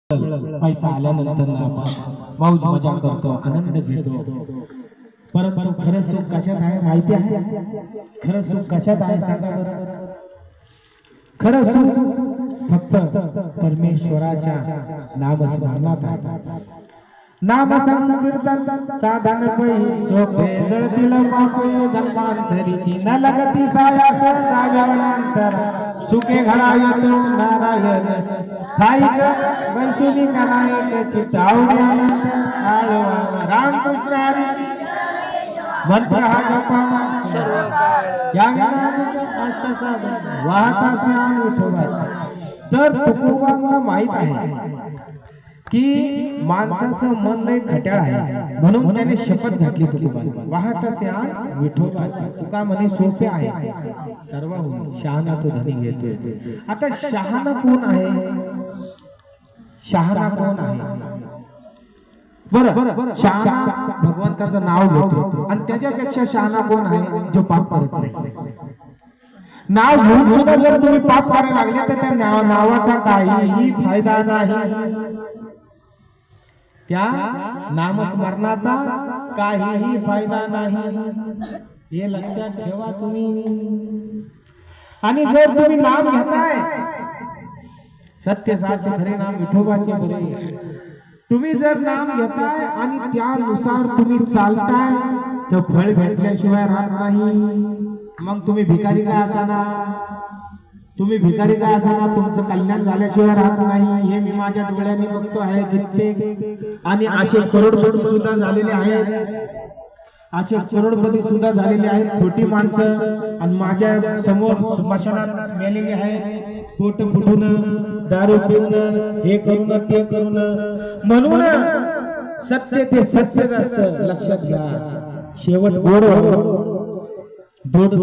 पैसा आल्यानंतर ना आपण मौज मजा करतो, आनंद घेतो. परंतु खरं सुख कशात आहे माहिती आहे? खरं सुख कशात आहे सांगा बरं? खरं सुख फक्त परमेश्वराच्या नामस्मरणात आहे. नाम संकीर्तन साधन पै सोपे जळतील पापे जन्मांतरीची न लगती सायास जागवणांतर सुखे घडा येतो नारायण थाईच वैसुली करायक चित्तावडी अनंत आळवा रामकृष्ण हरी मंत्र हा जपावा सर्व काळ या विनानिक असतसा वाहता श्याम विठोबाचा. तर तुकोबांना माहित आहे की माणसाचं मन लय खट्याळ आहे, म्हणून त्याने शपथ घातली तुकोबांनी वाहत श्याम विठोबाचा. तुका म्हणे सोपे आहे सर्व होईल, शहाणा तो धनी घेतोय. आता शहाणा कोण आहे? शहाणा कोण आहे बरं? शहाणा भगवंताचं नाव घेतो, आणि त्याच्यापेक्षा शहाणा कोण आहे? जो पाप करत नाही. नाव घेऊन सुद्धा जर तुम्ही पाप करायला लागले तर त्या नावाचा काहीही फायदा नाही, त्या नामस्मरणाचा काहीही फायदा नाही, हे लक्षात ठेवा तुम्ही. आणि जर तुम्ही नाम घेताय सत्य साचे खरे नाम विठोबाचे बरे, तुम्ही जर नाम घेताय आणि त्यानुसार तुम्ही चालताय तर फळ भेटल्याशिवाय राहत नाही. मग तुम्ही भिकारी काय असाना, तुम्ही भिकारी काय असाना, तुमचं कल्याण झाल्याशिवाय राहत नाही. हे मी माझ्या डोळ्यांनी बघतो आहे कित्येक, आणि असे करोडपती सुद्धा झालेले आहेत, असे करोडपती सुद्धा झालेले आहेत खोटी माणसं, आणि माझ्या समोर स्मशानात मेलेले आहेत पोट फुटून दारू पिऊन हे करून ते करून. म्हणून सत्य ते सत्यच असतं, लक्षात घ्या. शेवट गोड गोड